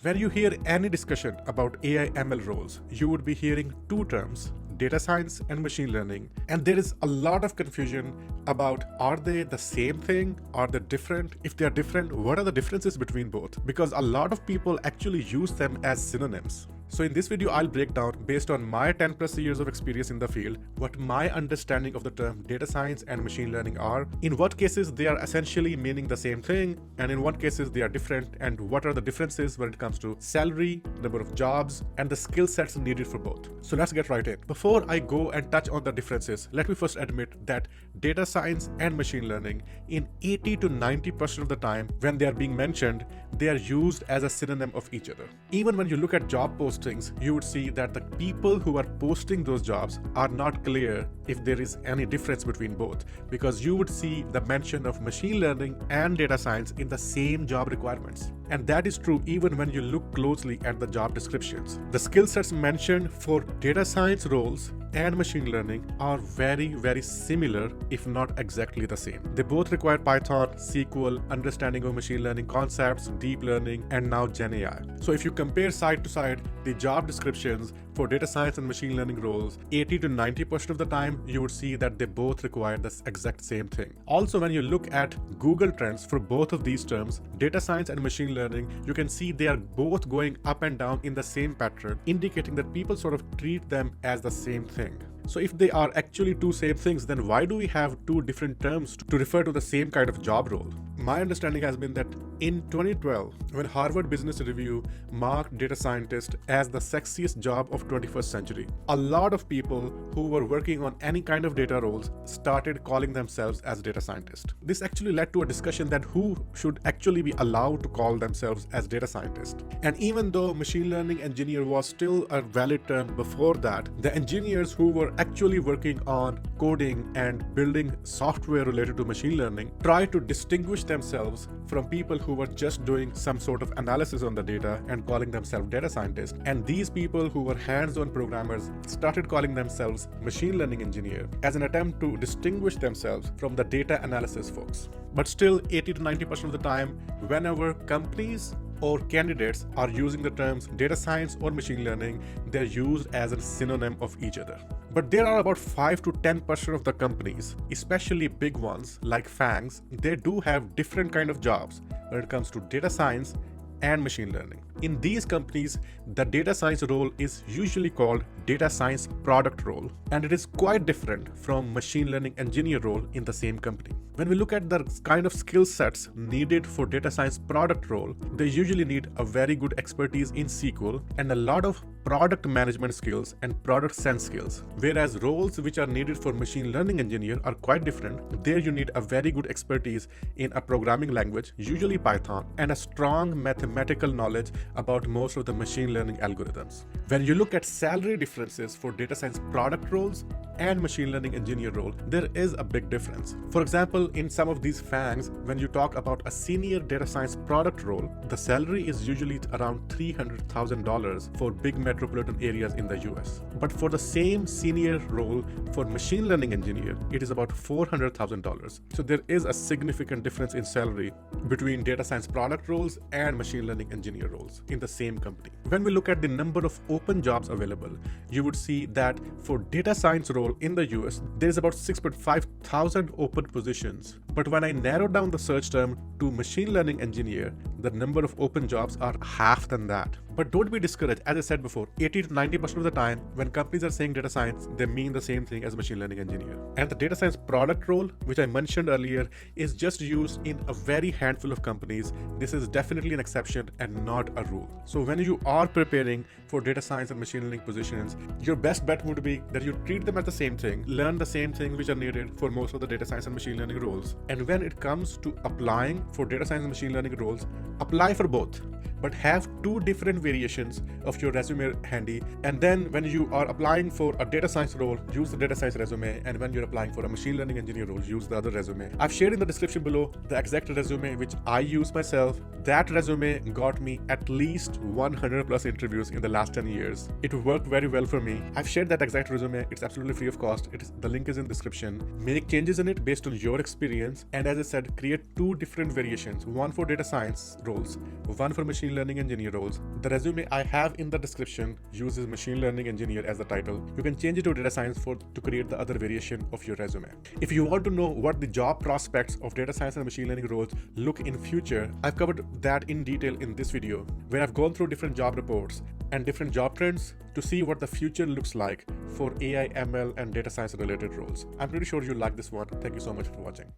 When you hear any discussion about AI ML roles, you would be hearing two terms: data science and machine learning. And there is a lot of confusion about, are they the same thing? Are they different? If they are different, what are the differences between both? Because a lot of people actually use them as synonyms. So in this video, I'll break down, based on my 10 plus years of experience in the field, what my understanding of the term data science and machine learning are, in what cases they are essentially meaning the same thing, and in what cases they are different, and what are the differences when it comes to salary, number of jobs, and the skill sets needed for both. So let's get right in. Before I go and touch on the differences, let me first admit that data science and machine learning, in 80 to 90% of the time when they are being mentioned, they are used as a synonym of each other. Even when you look at job postings, you would see that the people who are posting those jobs are not clear if there is any difference between both, because you would see the mention of machine learning and data science in the same job requirements. And that is true even when you look closely at the job descriptions. The skill sets mentioned for data science roles and machine learning are very similar, if not exactly the same. They both require Python, SQL, understanding of machine learning concepts, deep learning, and now Gen AI. So if you compare side to side the job descriptions for data science and machine learning roles, 80 to 90% of the time, you would see that they both require the exact same thing. Also, when you look at Google Trends for both of these terms, data science and machine learning, you can see they are both going up and down in the same pattern, indicating that people sort of treat them as the same thing. So if they are actually two same things, then why do we have two different terms to refer to the same kind of job role? My understanding has been that in 2012, when Harvard Business Review marked data scientist as the sexiest job of 21st century, a lot of people who were working on any kind of data roles started calling themselves as data scientists. This actually led to a discussion that who should actually be allowed to call themselves as data scientists. And even though machine learning engineer was still a valid term before that, the engineers who were actually working on coding and building software related to machine learning tried to distinguish themselves from people who were just doing some sort of analysis on the data and calling themselves data scientists. And these people who were hands-on programmers started calling themselves machine learning engineer as an attempt to distinguish themselves from the data analysis folks. But still, 80 to 90% of the time, whenever companies or candidates are using the terms data science or machine learning, they're used as a synonym of each other. But there are about 5 to 10% of the companies, especially big ones like FANGs, they do have different kind of jobs when it comes to data science and machine learning. In these companies, the data science role is usually called data science product role, and it is quite different from machine learning engineer role in the same company. When we look at the kind of skill sets needed for data science product role, they usually need a very good expertise in SQL and a lot of product management skills and product sense skills. Whereas roles which are needed for machine learning engineer are quite different. There you need a very good expertise in a programming language, usually Python, and a strong mathematical knowledge about most of the machine learning algorithms. When you look at salary differences for data science product roles and machine learning engineer role, there is a big difference. For example, in some of these FANGs, when you talk about a senior data science product role, the salary is usually around $300,000 for big metropolitan areas in the US. But for the same senior role for machine learning engineer, it is about $400,000. So there is a significant difference in salary between data science product roles and machine learning engineer roles in the same company. When we look at the number of open jobs available, you would see that for data science role in the US, there is about 6.5 thousand open positions. But when I narrow down the search term to machine learning engineer, the number of open jobs are half than that. But don't be discouraged. As I said before, 80 to 90% of the time, when companies are saying data science, they mean the same thing as machine learning engineer. And the data science product role, which I mentioned earlier, is just used in a very handful of companies. This is definitely an exception and not a rule. So when you are preparing for data science and machine learning positions, your best bet would be that you treat them as the same thing, learn the same things which are needed for most of the data science and machine learning roles. And when it comes to applying for data science and machine learning roles, apply for both, but have two different variations of your resume handy. And then when you are applying for a data science role, use the data science resume, and when you're applying for a machine learning engineer role, use the other resume. I've shared in the description below the exact resume which I use myself. That resume got me at least 100 plus interviews in the last 10 years. It worked very well for me. I've shared that exact resume. It's absolutely free of cost. The link is in the description. Make changes in it based on your experience, and as I said, create two different variations, one for data science roles, one for machine learning engineer roles. The resume I have in the description uses machine learning engineer as the title. You can change it to data science to create the other variation of your resume. If you want to know what the job prospects of data science and machine learning roles look in future, I've covered that in detail in this video, where I've gone through different job reports and different job trends to see what the future looks like for AI, ML, and data science related roles. I'm pretty sure you'll like this one. Thank you so much for watching.